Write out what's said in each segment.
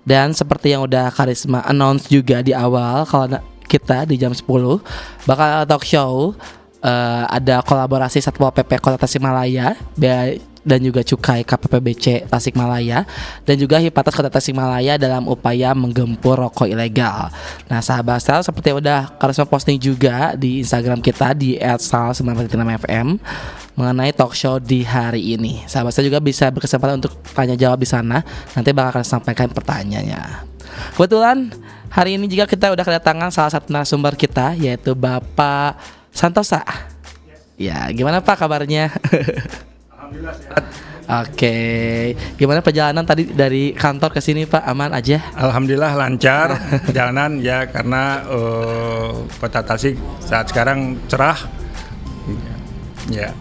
Dan seperti yang udah Karisma announce juga di awal, kalau kita di jam 10 bakal talk show, ada kolaborasi Satpol PP Kota Tasikmalaya dan juga Cukai KPPBC Tasikmalaya dan juga Hipatas Kota Tasikmalaya dalam upaya menggempur rokok ilegal. Nah, sahabat Style, seperti yang udah Karisma posting juga di Instagram kita di @style9.6fm mengenai talk show di hari ini. Sahabat Style juga bisa berkesempatan untuk tanya jawab di sana. Nanti bakal sampaikan pertanyaannya. Kebetulan hari ini juga kita udah kedatangan salah satu narasumber kita, yaitu Bapak Santosa. Ya, gimana Pak kabarnya? Alhamdulillah sehat. Oke, gimana perjalanan tadi dari kantor ke sini Pak? Aman aja? Alhamdulillah lancar perjalanan ya, karena Kota Tasik saat sekarang cerah. Ya.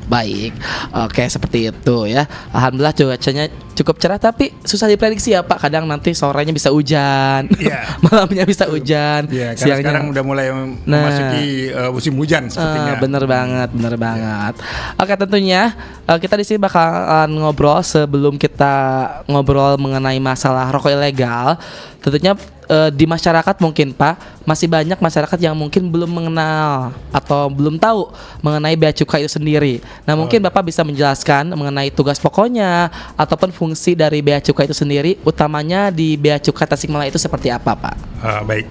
Baik, oke seperti itu ya. Alhamdulillah cuacanya cukup cerah, tapi susah diprediksi ya Pak. Kadang nanti sorenya bisa hujan, malamnya bisa hujan, siangnya sekarang udah mulai memasuki musim hujan sepertinya. Bener banget. Oke, tentunya kita di sini bakalan ngobrol. Sebelum kita ngobrol mengenai masalah rokok ilegal, tentunya di masyarakat mungkin Pak masih banyak masyarakat yang mungkin belum mengenal atau belum tahu mengenai bea cukai itu sendiri. Nah, mungkin Bapak bisa menjelaskan mengenai tugas pokoknya ataupun fungsi dari bea cukai itu sendiri, utamanya di bea cukai Tasikmalaya itu seperti apa Pak? Baik.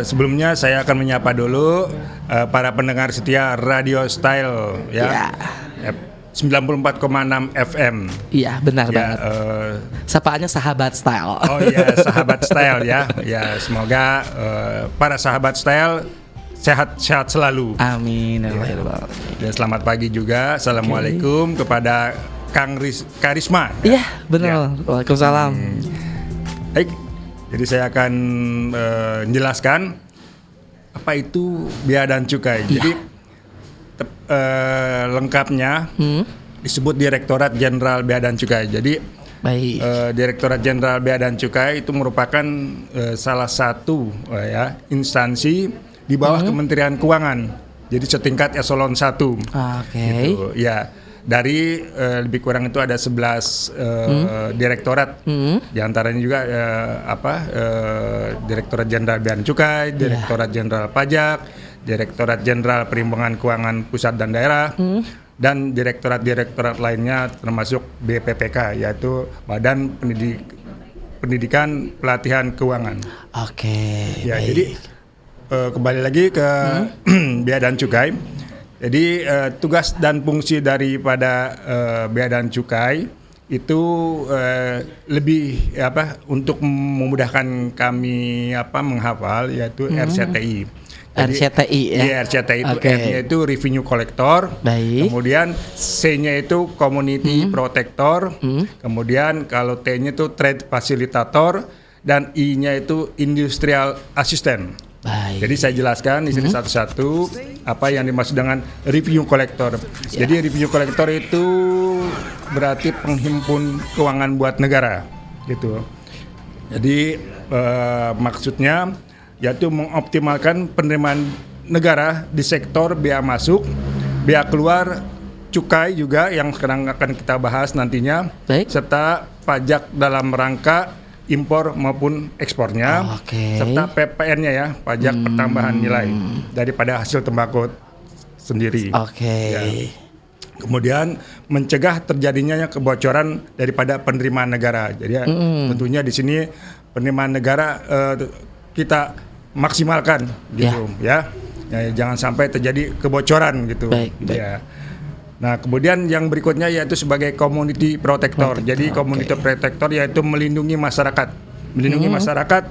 Sebelumnya saya akan menyapa dulu para pendengar setia Radio Style ya. 94,6 FM. Iya, benar banget. Sapaannya Sahabat Style. Oh iya, Sahabat Style ya. Ya, semoga para Sahabat Style sehat-sehat selalu. Amin. Ya, selamat pagi juga. Assalamualaikum kepada Kang Karisma. Iya, benar. Ya. Waalaikumsalam. Baik. Jadi saya akan menjelaskan apa itu bea dan cukai. Ya. Jadi lengkapnya disebut Direktorat Jenderal Bea dan Cukai. Jadi Direktorat Jenderal Bea dan Cukai itu merupakan salah satu instansi di bawah Kementerian Keuangan. Jadi setingkat eselon 1. Gitu, ya. Dari lebih kurang itu ada 11 direktorat. Di antaranya juga Direktorat Jenderal Bea dan Cukai, Direktorat Jenderal Pajak, Direktorat Jenderal Perimbangan Keuangan Pusat dan Daerah, dan direktorat-direktorat lainnya termasuk BPPK, yaitu Badan Pendidikan Pelatihan Keuangan. Ya, jadi kembali lagi ke bea dan cukai. Jadi tugas dan fungsi daripada bea dan cukai itu lebih untuk memudahkan kami menghafal, yaitu RCTI. Jadi, RCTI ya. Iya, RCTI itu R-nya itu revenue collector. Baik. Kemudian C-nya itu community protector. Kemudian kalau T-nya itu trade facilitator dan I-nya itu industrial assistant. Baik. Jadi saya jelaskan di sini satu-satu apa yang dimaksud dengan revenue collector. Jadi revenue collector itu berarti penghimpun keuangan buat negara, gitu. Jadi maksudnya yaitu mengoptimalkan penerimaan negara di sektor bea masuk, bea keluar, cukai juga yang sekarang akan kita bahas nantinya, serta pajak dalam rangka impor maupun ekspornya, serta PPN-nya ya, pajak pertambahan nilai daripada hasil tembakau sendiri. Ya. Kemudian mencegah terjadinya kebocoran daripada penerimaan negara. Jadi tentunya di sini penerimaan negara kita maksimalkan gitu ya, jangan sampai terjadi kebocoran gitu. Ya. Nah, kemudian yang berikutnya yaitu sebagai community protector. Jadi community protector yaitu melindungi masyarakat, masyarakat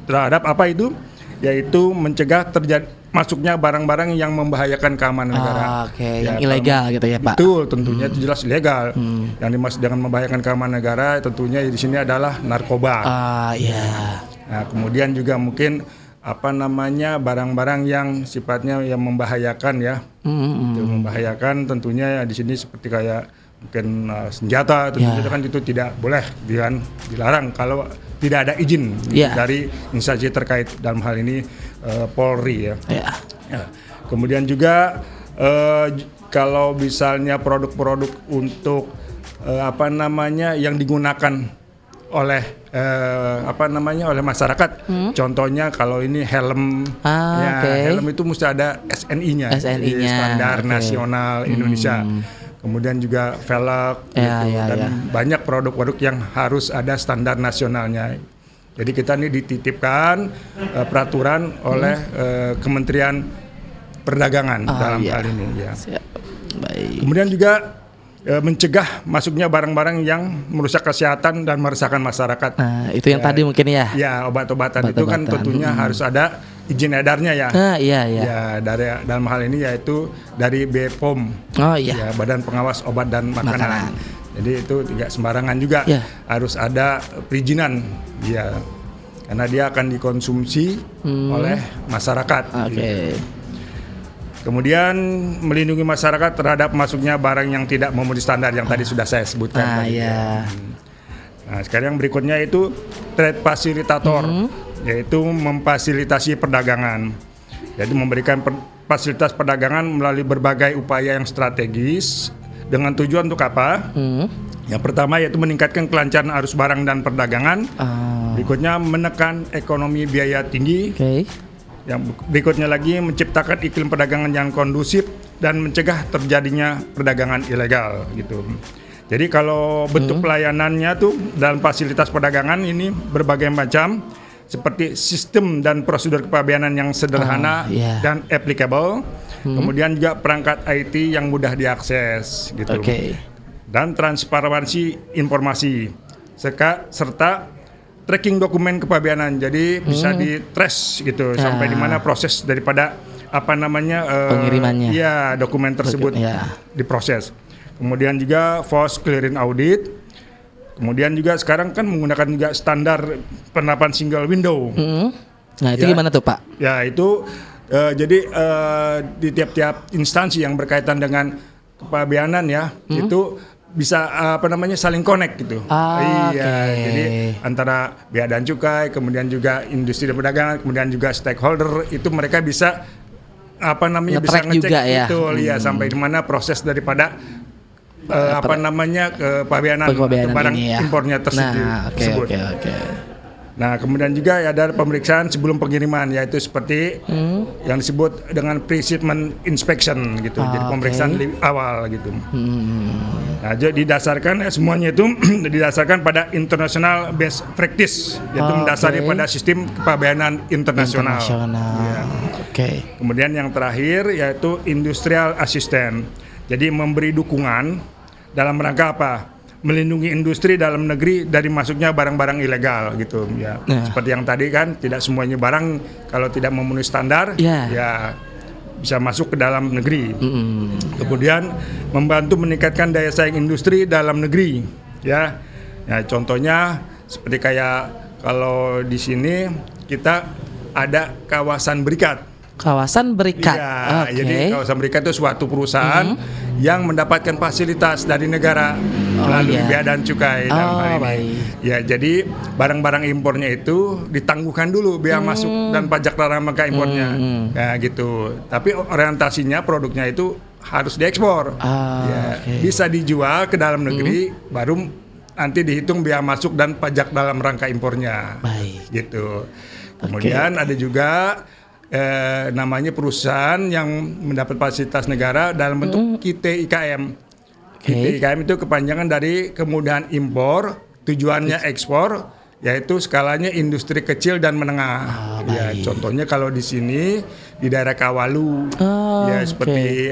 terhadap apa itu? Yaitu mencegah terjadi masuknya barang-barang yang membahayakan keamanan negara. Yang ilegal gitu ya Pak. Betul, tentunya itu jelas ilegal. Yang dimaksud dengan membahayakan keamanan negara tentunya di sini adalah narkoba. Nah, kemudian juga mungkin barang-barang yang sifatnya yang membahayakan ya. Itu membahayakan tentunya di sini seperti kayak mungkin senjata, tentunya kan itu tidak boleh, dilarang kalau tidak ada izin dari instansi terkait, dalam hal ini Polri ya. Kemudian juga kalau misalnya produk-produk untuk yang digunakan oleh oleh masyarakat. Contohnya kalau ini helm, helm itu mesti ada SNI-nya, standar nasional Indonesia. Kemudian juga velg, dan banyak produk-produk yang harus ada standar nasionalnya. Jadi kita ini dititipkan peraturan oleh Kementerian Perdagangan dalam hal ini. Ya. Baik. Kemudian juga mencegah masuknya barang-barang yang merusak kesehatan dan meresahkan masyarakat. Nah, itu yang tadi mungkin ya. Ya, obat-obatan itu kan tentunya harus ada izin edarnya ya. Ya, dalam hal ini yaitu dari BPOM. Ya, Badan Pengawas Obat dan Makanan. Jadi itu tidak sembarangan juga. Harus ada perizinan. Ya. Karena dia akan dikonsumsi oleh masyarakat. Gitu. Kemudian melindungi masyarakat terhadap masuknya barang yang tidak memenuhi standar yang tadi sudah saya sebutkan. Nah, sekarang yang berikutnya itu trade facilitator, yaitu memfasilitasi perdagangan. Jadi memberikan fasilitas perdagangan melalui berbagai upaya yang strategis dengan tujuan untuk apa? Yang pertama yaitu meningkatkan kelancaran arus barang dan perdagangan. Berikutnya menekan ekonomi biaya tinggi. Yang berikutnya lagi menciptakan iklim perdagangan yang kondusif dan mencegah terjadinya perdagangan ilegal gitu. Jadi kalau bentuk pelayanannya tuh dalam fasilitas perdagangan ini berbagai macam, seperti sistem dan prosedur kepabeanan yang sederhana dan applicable, kemudian juga perangkat IT yang mudah diakses gitu, dan transparansi informasi, serta tracking dokumen kepabeanan, jadi bisa di-trace gitu sampai di mana proses daripada pengirimannya. Ya, dokumen tersebut diproses. Kemudian juga force clearing audit. Kemudian juga sekarang kan menggunakan juga standar penerapan single window. Nah, itu gimana tuh, Pak? Ya, itu jadi di tiap-tiap instansi yang berkaitan dengan kepabeanan ya, itu bisa saling connect gitu. Jadi antara bea dan cukai, kemudian juga industri dan perdagangan, kemudian juga stakeholder itu mereka bisa bisa ngecek juga, ya. Betul ya, sampai di mana proses daripada kepabeanan atau barang impornya tersebut. Nah, kemudian juga ada pemeriksaan sebelum pengiriman, yaitu seperti yang disebut dengan pre-shipment inspection gitu. Jadi pemeriksaan di awal gitu. Nah, jadi didasarkan semuanya itu didasarkan pada international best practice, yaitu mendasari pada sistem kepabeanan internasional. Kemudian yang terakhir yaitu industrial assistant. Jadi memberi dukungan dalam rangka apa? Melindungi industri dalam negeri dari masuknya barang-barang ilegal gitu ya. Seperti yang tadi kan, tidak semuanya barang kalau tidak memenuhi standar ya bisa masuk ke dalam negeri. Kemudian membantu meningkatkan daya saing industri dalam negeri ya. Ya, contohnya seperti kayak kalau di sini kita ada kawasan berikat. Kawasan berikat. Jadi kawasan berikat itu suatu perusahaan yang mendapatkan fasilitas dari negara melalui bea dan cukai dalam hal ini. Ya, jadi barang-barang impornya itu ditangguhkan dulu bea masuk dan pajak dalam rangka impornya. Ya, gitu. Tapi orientasinya produknya itu harus diekspor. Bisa dijual ke dalam negeri, baru nanti dihitung bea masuk dan pajak dalam rangka impornya. Gitu. Kemudian ada juga namanya perusahaan yang mendapat fasilitas negara dalam bentuk KIT-IKM. KIT-IKM itu kepanjangan dari kemudahan impor, tujuannya ekspor, yaitu skalanya industri kecil dan menengah. Contohnya kalau di sini di daerah Kawalu, seperti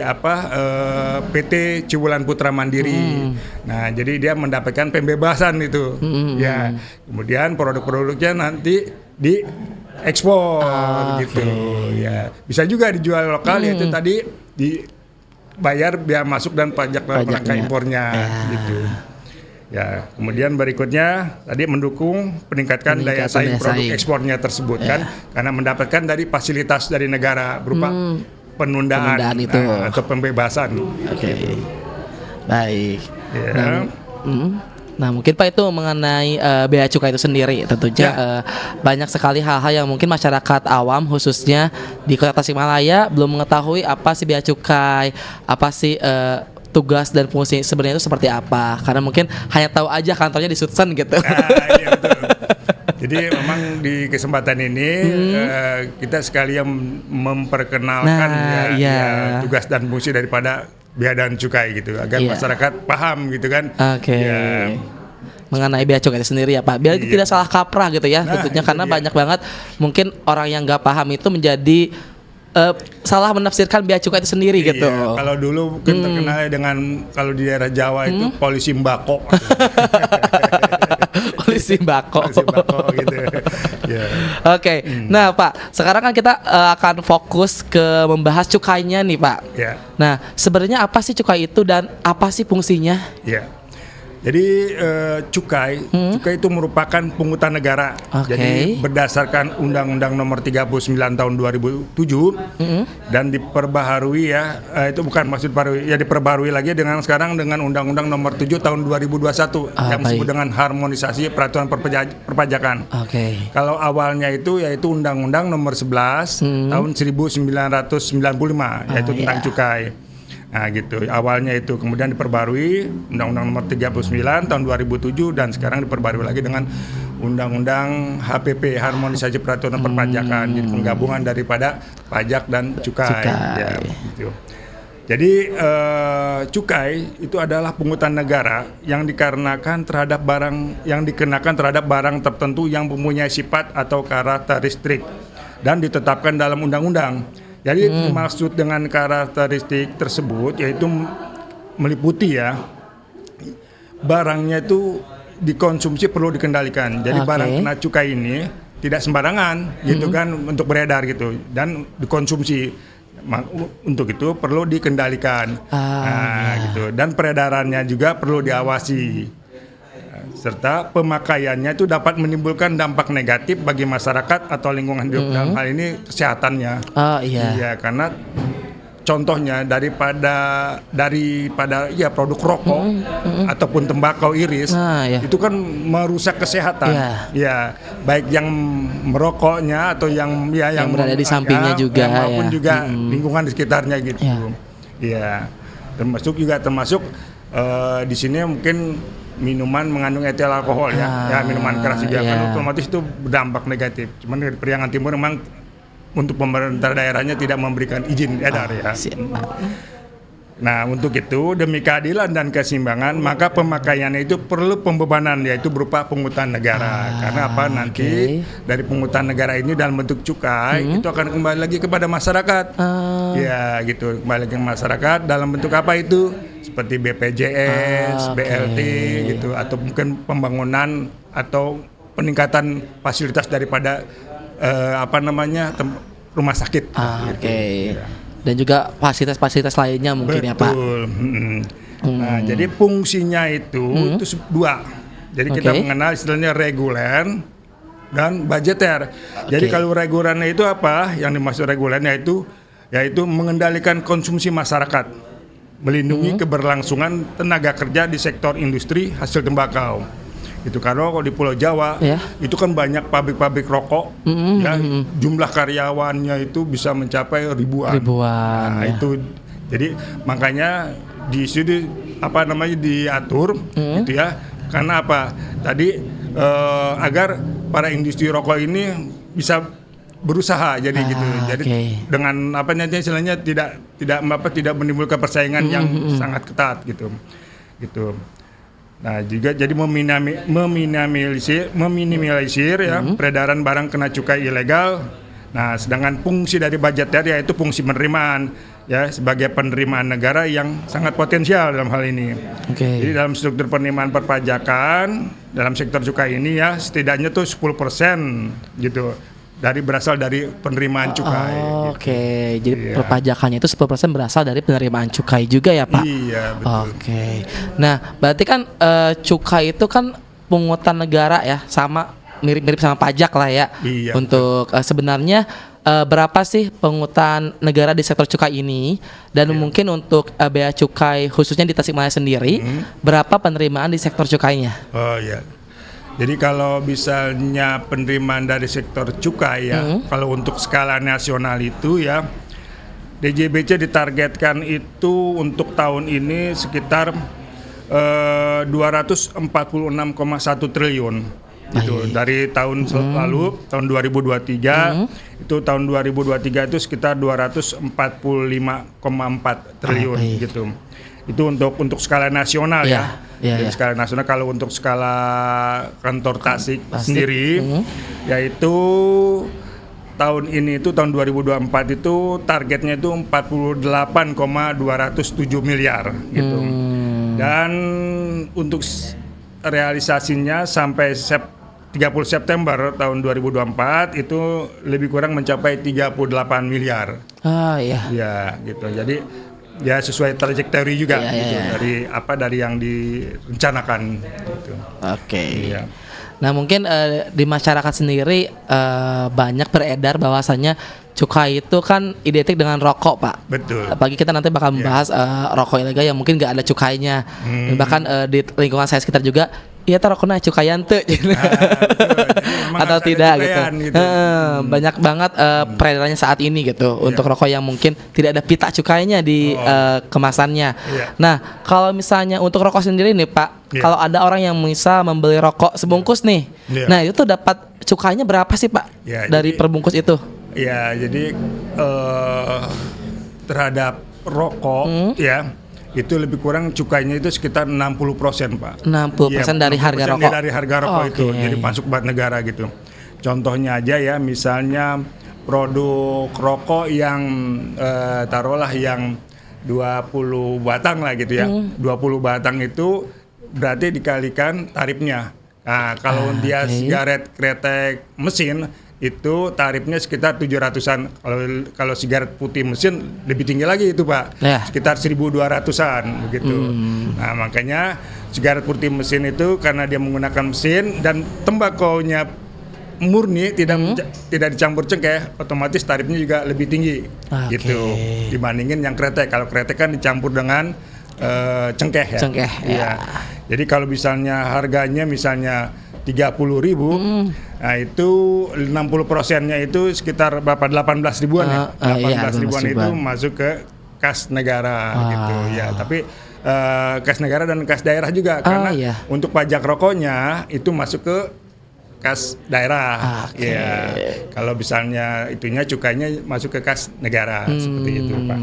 PT Ciwulan Putra Mandiri. Nah, jadi dia mendapatkan pembebasan itu. Ya, kemudian produk-produknya nanti di ekspor gitu ya, bisa juga dijual lokal, yaitu tadi dibayar bea masuk dan pajak dalam rangka impornya gitu ya. Kemudian berikutnya tadi mendukung peningkatan daya saing produk ekspornya tersebut kan, karena mendapatkan dari fasilitas dari negara berupa penundaan itu atau pembebasan. Baik. Nah, mungkin Pak itu mengenai bea cukai itu sendiri, tentunya banyak sekali hal-hal yang mungkin masyarakat awam khususnya di Kota Tasikmalaya belum mengetahui apa sih bea cukai, apa sih tugas dan fungsi sebenarnya itu seperti apa? Karena mungkin hanya tahu aja kantornya di Sutsen gitu. Iya betul. Jadi memang di kesempatan ini kita sekalian memperkenalkan tugas dan fungsi daripada bea dan cukai gitu agar masyarakat paham gitu kan. Oke. Mengenai bea cukai itu sendiri ya Pak. Biar tidak salah kaprah gitu ya tentunya karena banyak banget mungkin orang yang nggak paham itu menjadi salah menafsirkan bea cukai itu sendiri gitu. Kalau dulu mungkin terkenal dengan kalau di daerah Jawa itu polisi mbako. Polisi mbako. Polisi mbako gitu. Oke. Nah Pak, sekarang kan kita akan fokus ke membahas cukainya nih Pak. Nah sebenarnya apa sih cukai itu dan apa sih fungsinya? Jadi cukai itu merupakan pungutan negara. Jadi berdasarkan Undang-Undang Nomor 39 Tahun 2007 dan diperbaharui itu bukan maksud baru diperbaharui lagi sekarang dengan Undang-Undang Nomor 7 Tahun 2021 yang disebut dengan harmonisasi peraturan perpajakan. Kalau awalnya itu yaitu Undang-Undang Nomor 11 Tahun 1995 yaitu tentang cukai. Nah gitu, awalnya itu kemudian diperbarui Undang-Undang Nomor 39 Tahun 2007 dan sekarang diperbarui lagi dengan Undang-Undang HPP, Harmonisasi Peraturan Perpajakan, jadi penggabungan daripada pajak dan cukai. Gitu. Jadi cukai itu adalah pungutan negara yang dikenakan terhadap barang tertentu yang mempunyai sifat atau karakteristik dan ditetapkan dalam undang-undang. Jadi maksud dengan karakteristik tersebut yaitu meliputi barangnya itu dikonsumsi perlu dikendalikan. Jadi barang kena cukai ini tidak sembarangan gitu kan untuk beredar gitu dan dikonsumsi. Untuk itu perlu dikendalikan. Gitu. Dan peredarannya juga perlu diawasi. Serta pemakaiannya itu dapat menimbulkan dampak negatif bagi masyarakat atau lingkungan hidup dalam hal ini kesehatannya. Karena contohnya daripada produk rokok ataupun tembakau iris itu kan merusak kesehatan. Baik yang merokoknya atau yang berada di sampingnya juga maupun juga lingkungan di sekitarnya gitu. Termasuk di sini mungkin minuman mengandung etil alkohol minuman keras juga kan otomatis itu berdampak negatif. Cuman di Priangan Timur memang untuk pemerintah daerahnya tidak memberikan izin edar Nah untuk itu demi keadilan dan keseimbangan maka pemakaiannya itu perlu pembebanan yaitu berupa pungutan negara. Karena nanti dari pungutan negara ini dalam bentuk cukai itu akan kembali lagi kepada masyarakat. Gitu kembali lagi ke masyarakat dalam bentuk apa itu? Seperti BPJS, BLT gitu atau mungkin pembangunan atau peningkatan fasilitas daripada rumah sakit. Dan juga fasilitas-fasilitas lainnya mungkin ya Pak. Nah, jadi fungsinya itu dua. Jadi kita mengenal istilahnya reguler dan budgeter. Jadi kalau regulernya itu apa? Yang dimaksud regulernya yaitu mengendalikan konsumsi masyarakat, melindungi keberlangsungan tenaga kerja di sektor industri hasil tembakau. Itu karena kalau di Pulau Jawa itu kan banyak pabrik-pabrik rokok, jumlah karyawannya itu bisa mencapai ribuan. Itu jadi makanya di sini diatur gitu karena apa? Tadi agar para industri rokok ini bisa berusaha jadi gitu. Jadi dengan istilahnya tidak menimbulkan persaingan yang sangat ketat gitu. Nah juga jadi meminimalisir peredaran barang kena cukai ilegal. Nah sedangkan fungsi dari budgeter yaitu fungsi penerimaan sebagai penerimaan negara yang sangat potensial dalam hal ini. Jadi dalam struktur penerimaan perpajakan dalam sektor cukai ini setidaknya tuh 10% gitu berasal dari penerimaan cukai. Jadi perpajakannya itu 10% berasal dari penerimaan cukai juga ya Pak? Iya betul. Nah berarti kan cukai itu kan pungutan negara sama mirip-mirip sama pajak lah ya. Untuk sebenarnya berapa sih pungutan negara di sektor cukai ini dan mungkin untuk bea cukai khususnya di Tasikmalaya sendiri berapa penerimaan di sektor cukainya? Jadi kalau misalnya penerimaan dari sektor cukai kalau untuk skala nasional itu DJBC ditargetkan itu untuk tahun ini sekitar 246,1 triliun. Itu dari tahun lalu tahun 2023 itu tahun 2023 itu sekitar 245,4 triliun gitu. Itu untuk skala nasional ya. Jadi skala nasional. Kalau untuk skala kantor Tasik sendiri yaitu tahun ini itu tahun 2024 itu targetnya itu 48,207 miliar gitu. Dan untuk realisasinya sampai 30 September tahun 2024 itu lebih kurang mencapai 38 miliar. Ya, gitu. Jadi ya sesuai trajektori juga gitu, dari yang direncanakan gitu. Oke. Nah, mungkin di masyarakat sendiri banyak beredar bahwasannya cukai itu kan identik dengan rokok, Pak. Betul. Apalagi kita nanti bakal membahas rokok ilegal yang mungkin nggak ada cukainya. Dan bahkan di lingkungan saya sekitar juga, iya rokoknya cukayan tuh, atau tidak gitu. Banyak banget peredarannya saat ini gitu untuk rokok yang mungkin tidak ada pita cukainya di kemasannya. Nah, kalau misalnya untuk rokok sendiri nih, Pak, kalau ada orang yang bisa membeli rokok sebungkus nih, nah itu dapat cukainya berapa sih, Pak, dari perbungkus itu? Ya, jadi terhadap rokok itu lebih kurang cukainya itu sekitar 60%, Pak. 60% dari harga rokok. Dari harga rokok itu. Jadi masuk buat negara gitu. Contohnya aja ya, misalnya produk rokok yang taruhlah yang 20 batang lah gitu ya. 20 batang itu berarti dikalikan tarifnya. Nah, kalau dia sigaret kretek mesin itu tarifnya sekitar 700-an. Kalau sigaret putih mesin lebih tinggi lagi itu, Pak. Sekitar 1.200-an begitu. Nah, makanya sigaret putih mesin itu karena dia menggunakan mesin dan tembakonya murni, tidak dicampur cengkeh, otomatis tarifnya juga lebih tinggi gitu dibandingin yang kretek. Kalau kretek kan dicampur dengan cengkeh ya. Jadi kalau misalnya harganya misalnya 30.000, nah itu 60%-nya itu sekitar berapa? 18 ribuan ya. 18 ribuan itu masuk ke kas negara gitu ya. Tapi kas negara dan kas daerah juga karena untuk pajak rokoknya itu masuk ke kas daerah. Ya. Kalau misalnya itunya cukainya masuk ke kas negara seperti itu, Pak.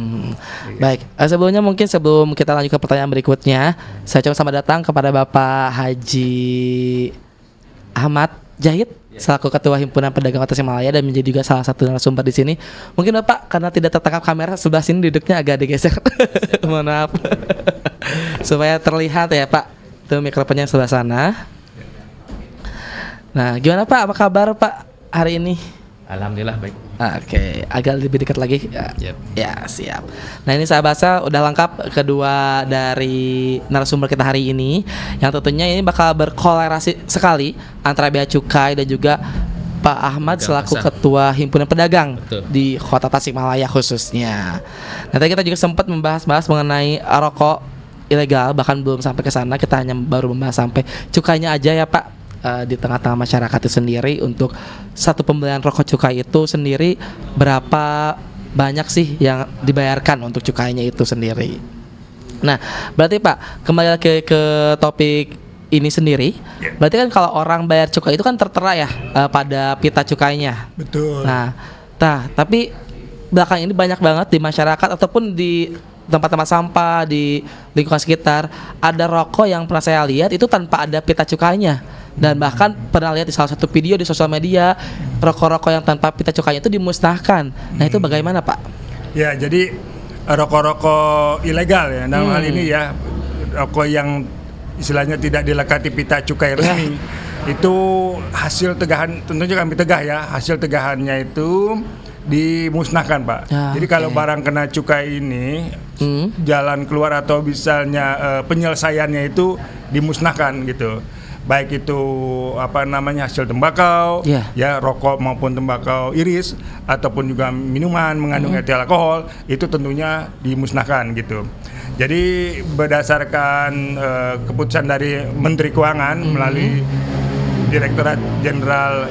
Baik, sebelumnya mungkin sebelum kita lanjut ke pertanyaan berikutnya, saya coba selamat datang kepada Bapak Haji Ahmad Jahid selaku Ketua Himpunan Pedagang Tasikmalaya dan menjadi juga salah satu narasumber di sini. Mungkin Bapak karena tidak tertangkap kamera sebelah sini duduknya agak digeser. Mohon maaf. Supaya terlihat ya, Pak. Tuh mikrofonnya sebelah sana. Nah, gimana Pak? Apa kabar Pak hari ini? Alhamdulillah baik. Oke, agak lebih dekat lagi. Ya, siap. Nah, ini saya baca udah lengkap kedua dari narasumber kita hari ini, yang tentunya ini bakal berkolerasi sekali antara Bea Cukai dan juga Pak Ahmad selaku Ketua Himpunan Pedagang di Kota Tasikmalaya khususnya. Nanti kita juga sempat membahas mengenai rokok ilegal, bahkan belum sampai ke sana, kita hanya baru membahas sampai cukainya aja ya Pak. Di tengah-tengah masyarakat itu sendiri, untuk satu pembelian rokok cukai itu sendiri berapa banyak sih yang dibayarkan untuk cukainya itu sendiri. Nah, berarti Pak, kembali lagi ke topik ini sendiri. Berarti kan kalau orang bayar cukai itu kan tertera ya pada pita cukainya. Betul. Nah, tapi belakang ini banyak banget di masyarakat ataupun di tempat-tempat sampah di lingkungan sekitar ada rokok yang pernah saya lihat itu tanpa ada pita cukainya. Dan bahkan pernah lihat di salah satu video di sosial media, rokok-rokok yang tanpa pita cukainya itu dimusnahkan. Nah, itu bagaimana Pak? Ya, jadi rokok-rokok ilegal ya, dalam hal ini ya, rokok yang istilahnya tidak dilekati pita cukai resmi, itu hasil tegahan, tentunya kami tegah ya, hasil tegahannya itu dimusnahkan Pak. Jadi kalau barang kena cukai ini, jalan keluar atau misalnya penyelesaiannya itu dimusnahkan gitu. Baik itu hasil tembakau, ya rokok maupun tembakau iris ataupun juga minuman mengandung etil alkohol, itu tentunya dimusnahkan gitu. Jadi berdasarkan keputusan dari Menteri Keuangan melalui Direktorat Jenderal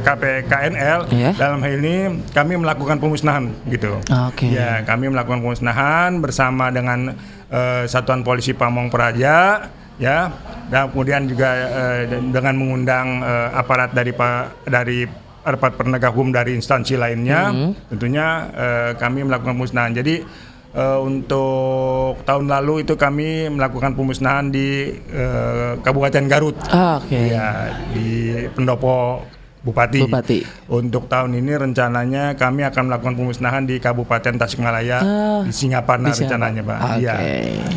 KPKNL. Iya. Dalam hal ini kami melakukan pemusnahan gitu. Oke. Ya, kami melakukan pemusnahan bersama dengan Satuan Polisi Pamong Praja, ya, dan kemudian juga dengan mengundang aparat dari aparat penegak hukum dari instansi lainnya. Tentunya kami melakukan pemusnahan. Jadi untuk tahun lalu itu kami melakukan pemusnahan di Kabupaten Garut. Oke. Ya, di Pendopo Bupati. Untuk tahun ini rencananya kami akan melakukan pemusnahan di Kabupaten Tasikmalaya, di Singaparna rencananya, Pak. Iya,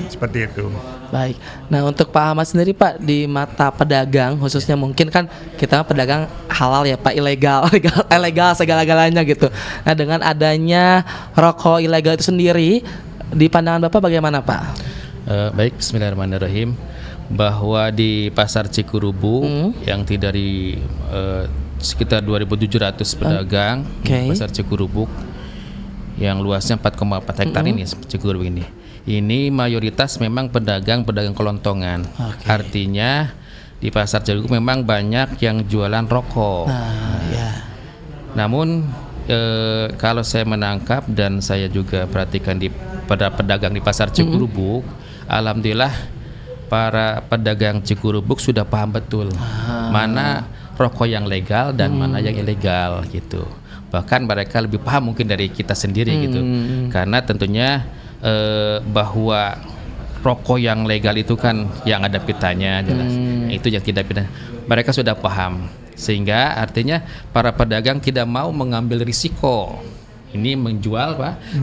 seperti itu. Baik. Nah, untuk Pak Ahmad sendiri, Pak, di mata pedagang khususnya mungkin kan kita pedagang halal ya, Pak, ilegal segala-galanya gitu. Nah, dengan adanya rokok ilegal itu sendiri, di pandangan Bapak bagaimana, Pak? Baik, bismillahirrahmanirrahim. Bahwa di pasar Cikurubuk yang dari sekitar 2.700 pedagang di pasar Cikurubuk yang luasnya 4,4 hektar ini Cikurubuk ini. Ini mayoritas memang pedagang kelontongan. Artinya di pasar Cikurubuk memang banyak yang jualan rokok. Namun kalau saya menangkap dan saya juga perhatikan pada pedagang di pasar Cikurubuk, alhamdulillah para pedagang Cikurubuk sudah paham betul mana rokok yang legal dan mana yang ilegal gitu. Bahkan mereka lebih paham mungkin dari kita sendiri gitu. Karena tentunya bahwa rokok yang legal itu kan yang ada pitanya jelas. Itu yang tidak pidana. Mereka sudah paham. Sehingga artinya para pedagang tidak mau mengambil risiko. Ini menjual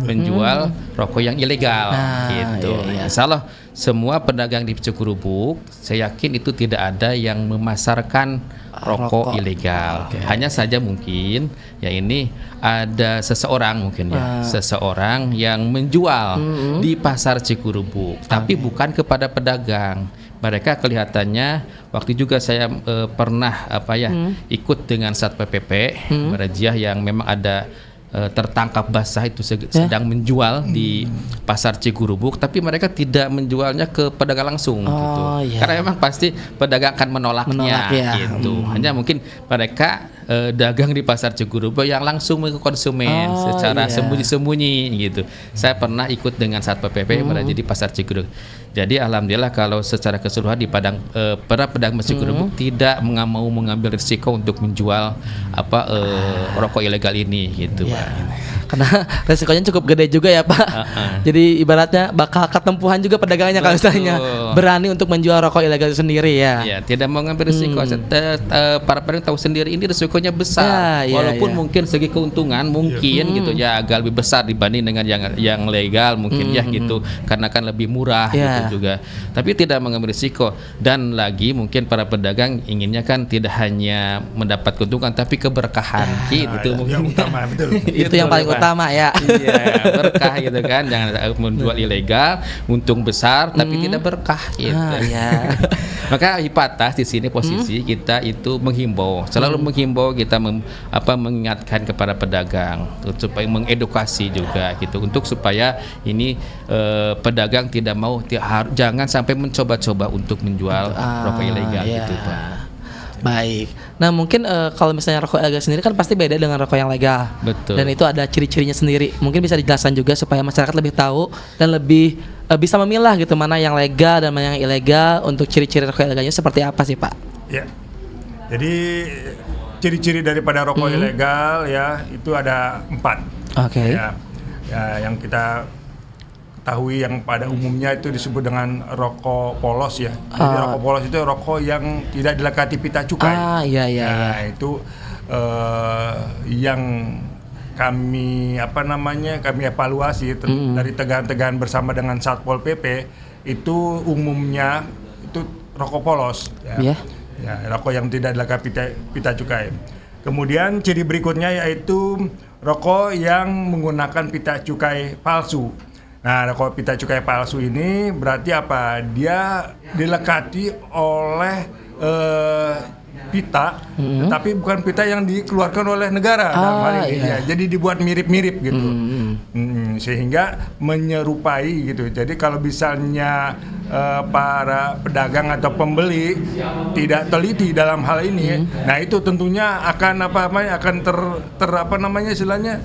menjual rokok yang ilegal gitu. Insya Allah semua pedagang di Cikurubuk saya yakin itu tidak ada yang memasarkan rokok ilegal. Hanya saja mungkin ya ini ada seseorang mungkin seseorang yang menjual di pasar Cikurubuk, tapi bukan kepada pedagang. Mereka kelihatannya waktu juga saya pernah ikut dengan Satpol PP Merajiah yang memang ada tertangkap basah itu sedang menjual di pasar Cikurubuk, tapi mereka tidak menjualnya ke pedagang langsung gitu. Karena memang pasti pedagang akan menolaknya gitu. Hanya mungkin mereka dagang di pasar Cikurubuk yang langsung ke konsumen secara sembunyi-sembunyi gitu. Saya pernah ikut dengan Satpol PP Merajiah di pasar Cikurubuk. Jadi alhamdulillah kalau secara keseluruhan di para pedagang Cikurubuk tidak mau mengambil risiko untuk menjual rokok ilegal ini gitu, Pak. Karena resikonya cukup gede juga ya, Pak. Jadi ibaratnya bakal ketempuhan juga pedagangnya kalau misalnya berani untuk menjual rokok ilegal itu sendiri ya. Ya, tidak mau ngambil risiko. Para pedagang tahu sendiri ini risikonya besar. Walaupun mungkin segi keuntungan mungkin gitu ya agak lebih besar dibanding dengan yang legal mungkin gitu. Karena kan lebih murah gitu juga. Tapi tidak mengambil risiko, dan lagi mungkin para pedagang inginnya kan tidak hanya mendapat keuntungan tapi keberkahan gitu mungkin. Yang utama betul. Itu yang paling utama ya. Iya, berkah gitu kan. Jangan menjual ilegal, untung besar tapi tidak berkah gitu. Maka Hipatas di sini posisi kita itu menghimbau, selalu menghimbau kita mengingatkan kepada pedagang supaya mengedukasi juga gitu untuk supaya ini pedagang tidak mau jangan sampai mencoba-coba untuk menjual rokok ilegal gitu, Pak. Baik. Nah mungkin kalau misalnya rokok ilegal sendiri kan pasti beda dengan rokok yang legal. Betul. Dan itu ada ciri-cirinya sendiri. Mungkin bisa dijelaskan juga supaya masyarakat lebih tahu dan lebih bisa memilah gitu mana yang legal dan mana yang ilegal. Untuk ciri-ciri rokok ilegalnya seperti apa sih, Pak? Ya. Jadi ciri-ciri daripada rokok ilegal ya itu ada 4. Ya, yang kita ketahui yang pada umumnya itu disebut dengan rokok polos ya. Jadi rokok polos itu rokok yang tidak dilekati pita cukai. Itu yang kami kami evaluasi dari tegangan-tegangan bersama dengan Satpol PP itu umumnya itu rokok polos ya. Rokok yang tidak dilekati pita cukai. Kemudian ciri berikutnya yaitu rokok yang menggunakan pita cukai palsu. Nah, rokok pita cukai palsu ini berarti apa? Dia dilekati oleh pita, tapi bukan pita yang dikeluarkan oleh negara. Jadi dibuat mirip-mirip gitu. Sehingga menyerupai gitu. Jadi kalau misalnya para pedagang atau pembeli tidak teliti dalam hal ini, nah itu tentunya akan istilahnya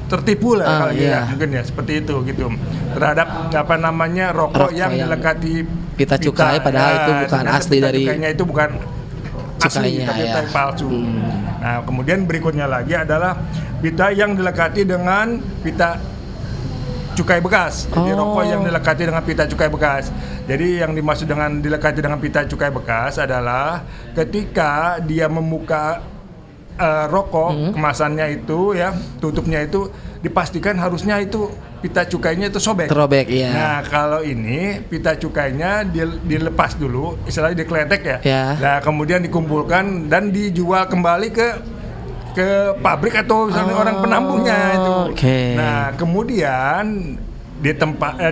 tertipu lah kalau ya, mungkin ya seperti itu gitu terhadap rokok yang dilekati pita cukai padahal itu bukan asli dari cukainya, itu bukan asli tapi palsu. Nah kemudian berikutnya lagi adalah pita yang dilekati dengan pita cukai bekas. Jadi rokok yang dilekati dengan pita cukai bekas. Jadi yang dimaksud dengan dilekati dengan pita cukai bekas adalah ketika dia membuka rokok kemasannya itu ya, tutupnya itu dipastikan harusnya itu pita cukainya itu terobek ya. Nah kalau ini pita cukainya dilepas dulu, istilahnya dikletek ya. Nah kemudian dikumpulkan dan dijual kembali ke pabrik atau misalnya orang penambungnya itu. Nah kemudian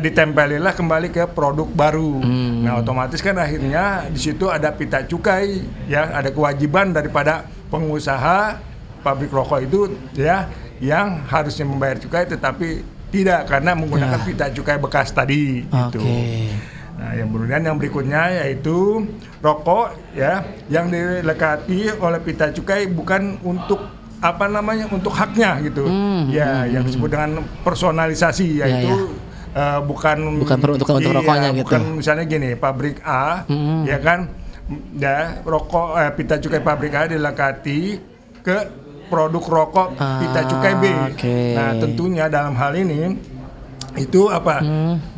ditempelilah kembali ke produk baru. Nah otomatis kan akhirnya di situ ada pita cukai ya, ada kewajiban daripada pengusaha pabrik rokok itu ya yang harusnya membayar cukai tetapi tidak karena menggunakan pita cukai bekas tadi gitu. Nah, yang kemudian yang berikutnya yaitu rokok ya yang dilekati oleh pita cukai bukan untuk untuk haknya gitu. Yang disebut dengan personalisasi yaitu bukan untuk rokoknya gitu. Bukan misalnya gini, pabrik A ya kan rokok pita cukai pabrik A dilekati ke produk rokok pita cukai B. Nah, tentunya dalam hal ini itu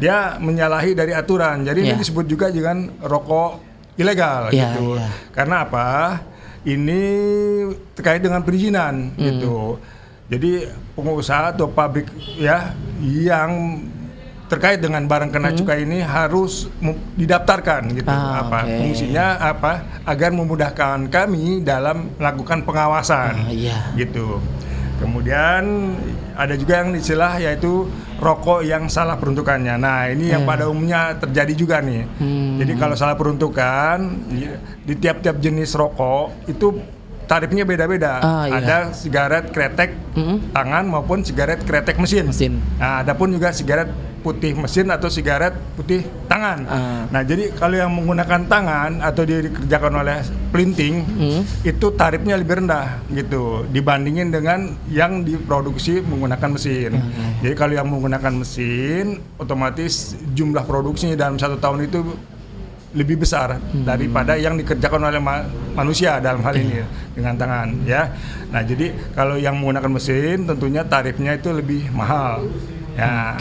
dia menyalahi dari aturan. Jadi ini disebut juga dengan rokok ilegal gitu. Karena apa? Ini terkait dengan perizinan gitu. Jadi pengusaha atau pabrik ya yang terkait dengan barang kena cukai ini harus didaftarkan gitu. Fungsinya agar memudahkan kami dalam melakukan pengawasan gitu. Kemudian ada juga yang istilah yaitu rokok yang salah peruntukannya. Nah ini yang pada umumnya terjadi juga nih. Jadi kalau salah peruntukan di tiap-tiap jenis rokok itu tarifnya beda-beda. Ada sigaret kretek tangan maupun sigaret kretek mesin. Nah, adapun juga sigaret putih mesin atau sigaret putih tangan. Nah, jadi kalau yang menggunakan tangan atau dikerjakan oleh pelinting itu tarifnya lebih rendah gitu dibandingin dengan yang diproduksi menggunakan mesin. Jadi kalau yang menggunakan mesin otomatis jumlah produksinya dalam 1 tahun itu lebih besar daripada yang dikerjakan oleh manusia dalam hal ini dengan tangan ya. Nah, jadi kalau yang menggunakan mesin tentunya tarifnya itu lebih mahal. Ya.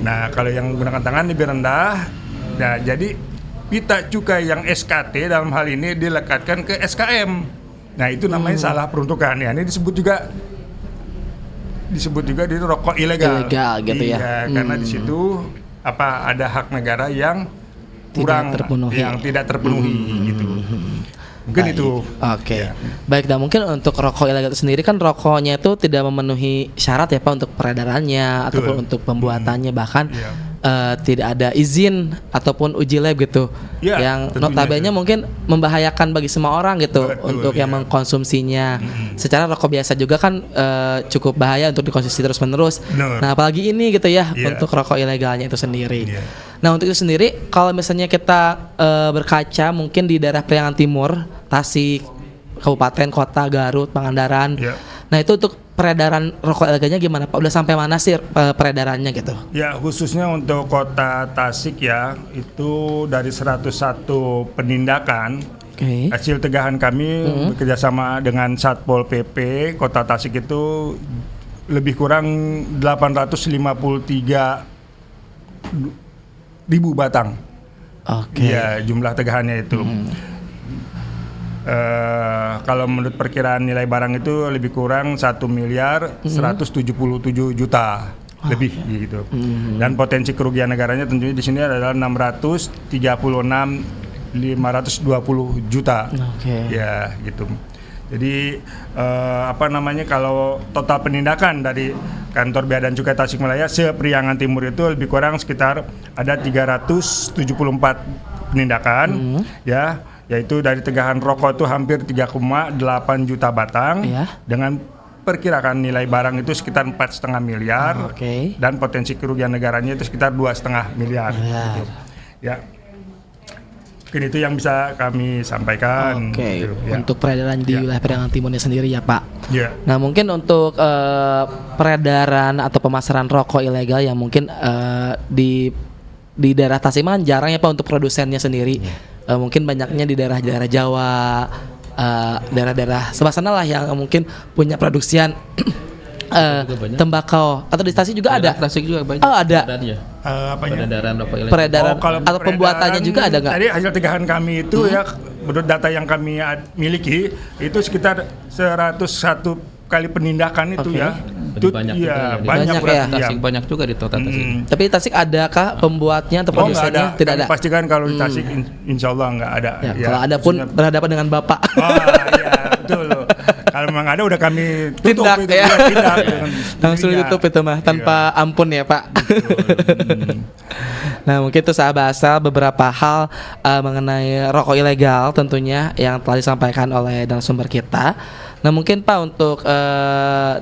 Nah, kalau yang menggunakan tangan lebih rendah. Nah, jadi pita cukai yang SKT dalam hal ini dilekatkan ke SKM. Nah, itu namanya salah peruntukan ya. Ini disebut juga di rokok ilegal gitu ya. Karena di situ ada hak negara yang kurang tidak terpenuhi gitu. Mungkin itu. Baik, dan mungkin untuk rokok ilegal itu sendiri kan rokoknya itu tidak memenuhi syarat ya Pak untuk peredarannya ataupun untuk pembuatannya bahkan tidak ada izin ataupun uji lab gitu yang notabene mungkin membahayakan bagi semua orang gitu untuk yang mengkonsumsinya. Secara rokok biasa juga kan cukup bahaya untuk dikonsumsi terus menerus. Nah apalagi ini gitu ya untuk rokok ilegalnya itu sendiri. Nah untuk itu sendiri kalau misalnya kita berkaca mungkin di daerah Priangan Timur, Tasik, Kabupaten, Kota, Garut, Pangandaran. Nah itu untuk peredaran rokok ilegalnya gimana Pak? Udah sampai mana sih peredarannya gitu? Ya khususnya untuk Kota Tasik ya itu dari 101 penindakan. Hasil tegahan kami bekerjasama dengan Satpol PP Kota Tasik itu lebih kurang 853.000 batang. Ya jumlah tegahannya itu. Kalau menurut perkiraan nilai barang itu lebih kurang 1.177 juta lebih gitu. Dan potensi kerugian negaranya tentunya di sini adalah 636.520 juta. Ya gitu. Jadi kalau total penindakan dari kantor Bea dan Cukai Tasikmalaya se-Priangan Timur itu lebih kurang sekitar ada 374 penindakan yaitu dari tegahan rokok itu hampir 3,8 juta batang dengan perkirakan nilai barang itu sekitar 4,5 miliar Oke. dan potensi kerugian negaranya itu sekitar 2,5 miliar. Gitu. Ya. Mungkin itu yang bisa kami sampaikan. Oke, Gitu, ya. untuk peredaran di wilayah Periangan Timurnya sendiri ya Pak. Ya. Nah mungkin untuk peredaran atau pemasaran rokok ilegal yang mungkin di daerah Tasikmalaya jarang ya Pak untuk produsennya sendiri. Mungkin banyaknya di daerah-daerah Jawa, daerah-daerah sebelah sana lah yang mungkin punya produksian tembakau atau di Tasik juga ada. Tasik juga banyak. Oh ada. Apanya? Peredaran rokok ilegal. Peredaran kalau atau pembuatannya juga ada nggak? Tadi hasil tegahan kami itu ya, menurut data yang kami miliki itu sekitar 101 kali penindakan itu Oke. ya. Jadi banyak juga ya. banyak Banyak berarti Tasik banyak juga di Kota Tasik. Tapi di Tasik adakah pembuatnya atau Oh nggak produsennya? ada. Tidak Kami ada. pastikan kalau di Tasik insya Allah nggak ada. Ya, kalau ada pun maksudnya- berhadapan dengan Bapak. Oh iya betul. Kalau memang ada udah kami tutup Tindak, itu, ya. tindak dengan Langsung dirinya. ditutup itu mah tanpa ampun ya Pak. Hmm. Nah mungkin itu sahabat asal beberapa hal mengenai rokok ilegal tentunya yang telah disampaikan oleh narasumber kita. Nah mungkin Pak untuk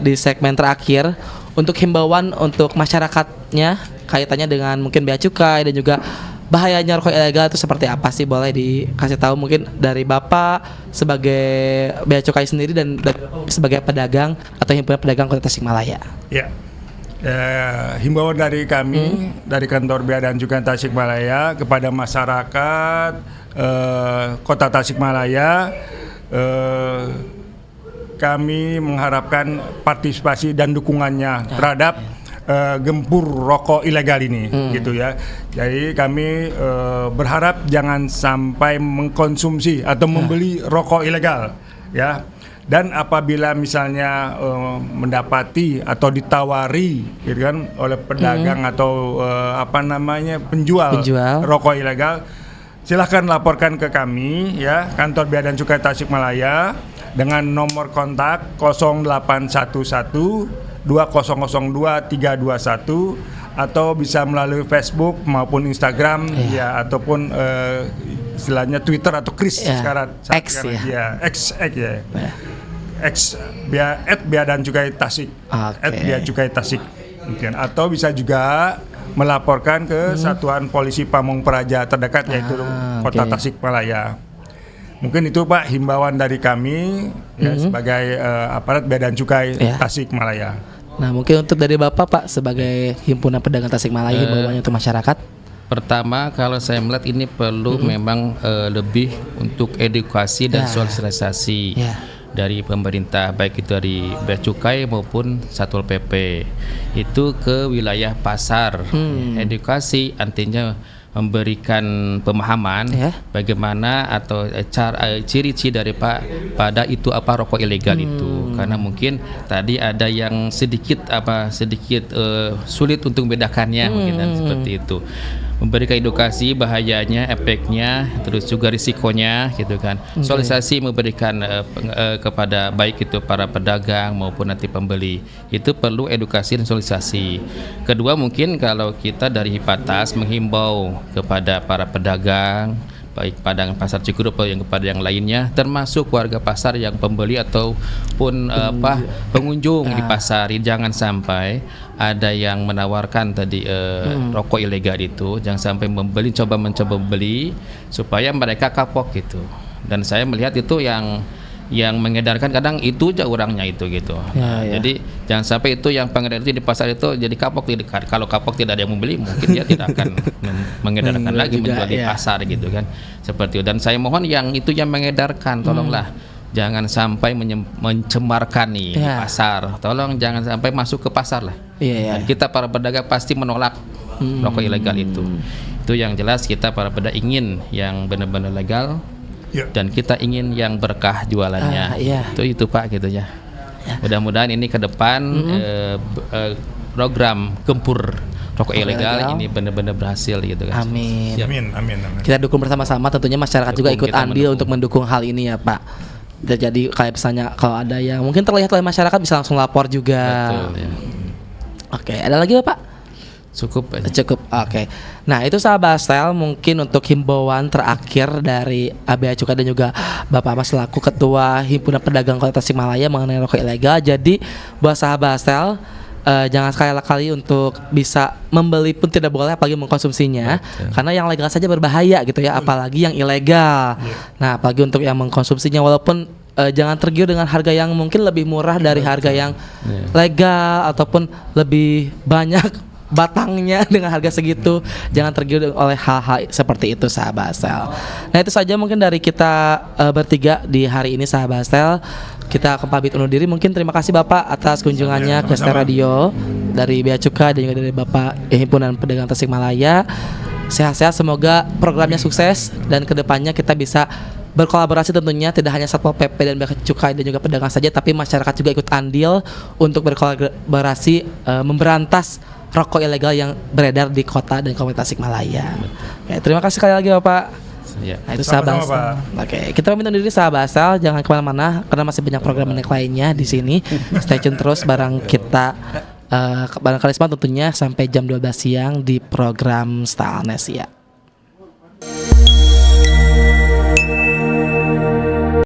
di segmen terakhir untuk himbauan untuk masyarakatnya kaitannya dengan mungkin bea cukai dan juga bahayanya rokok ilegal itu seperti apa sih, boleh dikasih tahu mungkin dari Bapak sebagai bea cukai sendiri dan sebagai pedagang atau himpunan pedagang Kota Tasikmalaya. Ya. Himbauan dari kami dari kantor Bea dan Cukai Tasikmalaya kepada masyarakat Kota Tasikmalaya, kami mengharapkan partisipasi dan dukungannya terhadap gempur rokok ilegal ini, gitu ya. Jadi kami berharap jangan sampai mengkonsumsi atau membeli rokok ilegal, ya. Dan apabila misalnya mendapati atau ditawari, gitu kan, oleh pedagang atau penjual rokok ilegal, silahkan laporkan ke kami, ya, kantor Bea dan Cukai Tasikmalaya dengan nomor kontak 0811 2002 321 atau bisa melalui Facebook maupun Instagram, ya, ataupun istilahnya Twitter atau Kris sekarang X ya. X ya. X Bea dan Cukai Tasik. Bea Cukai Tasik. Atau bisa juga melaporkan ke Satuan Polisi Pamong Praja terdekat yaitu Kota Tasikmalaya. Mungkin itu Pak himbauan dari kami ya, sebagai aparat Bea dan Cukai Tasikmalaya. Nah mungkin untuk dari Bapak Pak sebagai himpunan pedagang Tasikmalaya himbauannya untuk masyarakat. Pertama, kalau saya melihat ini perlu memang lebih untuk edukasi dan sosialisasi dari pemerintah, baik itu dari Bea Cukai maupun Satpol PP itu ke wilayah pasar. Edukasi artinya memberikan pemahaman bagaimana atau cara ciri-ciri pada itu apa rokok ilegal itu, karena mungkin tadi ada yang sedikit sulit untuk membedakannya mungkin dan seperti itu. Memberikan edukasi bahayanya, efeknya, terus juga risikonya, gitu kan. Sosialisasi memberikan kepada baik itu para pedagang maupun nanti pembeli. Itu perlu edukasi dan sosialisasi. Kedua mungkin kalau kita dari Hipatas menghimbau kepada para pedagang, baik pada pasar Cikurup atau yang kepada yang lainnya, termasuk warga pasar yang pembeli ataupun pengunjung di pasar, jangan sampai ada yang menawarkan tadi rokok ilegal itu, jangan sampai mencoba membeli supaya mereka kapok gitu. Dan saya melihat itu yang mengedarkan kadang itu aja orangnya itu gitu. Jadi jangan sampai itu yang pengedar itu di pasar itu jadi kapok. Kalau kapok tidak ada yang membeli, mungkin dia tidak akan mengedarkan lagi menjual di pasar gitu kan. Seperti itu. Dan saya mohon yang itu yang mengedarkan, tolonglah jangan sampai mencemarkan nih di pasar. Tolong jangan sampai masuk ke pasar lah. Dan kita para pedagang pasti menolak rokok ilegal itu. Itu yang jelas kita para pedagang ingin yang benar-benar legal. Dan kita ingin yang berkah jualannya. Itu Pak gitu ya. Mudah-mudahan ini ke depan program gempur rokok ilegal ini benar-benar berhasil gitu kan. Amin. Amin. Kita dukung bersama-sama, tentunya masyarakat juga ikut andil untuk mendukung hal ini ya Pak. Jadi kayak misalnya kalau ada yang mungkin terlihat oleh masyarakat bisa langsung lapor juga. Betul, ya. Oke, ada lagi Bapak? Cukup aja. Cukup, oke. Nah itu sahabat Astel, mungkin untuk himbauan terakhir dari Bea Cukai dan juga Bapak Mas selaku Ketua Himpunan Pedagang Kota Tasikmalaya mengenai rokok ilegal. Jadi buat sahabat Astel, jangan sekali-kali untuk bisa membeli pun tidak boleh, apalagi mengkonsumsinya. Karena yang legal saja berbahaya gitu ya, apalagi yang ilegal. Nah apalagi untuk yang mengkonsumsinya, walaupun jangan tergiur dengan harga yang mungkin lebih murah dari harga yang legal ataupun lebih banyak batangnya dengan harga segitu. Jangan tergiur oleh hal-hal seperti itu sahabat Astel. Nah itu saja mungkin dari kita bertiga di hari ini sahabat Astel. Kita akan pamit undur diri. Mungkin terima kasih Bapak atas kunjungannya ke Astel Radio dari Bea Cukai dan juga dari Bapak Himpunan Pedagang Tasikmalaya. Sehat-sehat, semoga programnya sukses dan kedepannya kita bisa berkolaborasi, tentunya tidak hanya Satpol PP dan Bea Cukai dan juga pedagang saja, tapi masyarakat juga ikut andil untuk berkolaborasi memberantas rokok ilegal yang beredar di kota dan kabupaten Tasikmalaya. Oke, terima kasih sekali lagi Bapak. Ya. Nah, itu sahabat Astel. Oke, kita pamit undur diri sahabat Astel, jangan kemana-mana karena masih banyak program menarik lainnya di sini. Stay tune terus bareng kita, bareng Karisma tentunya sampai jam 12 siang di program Style Nesia.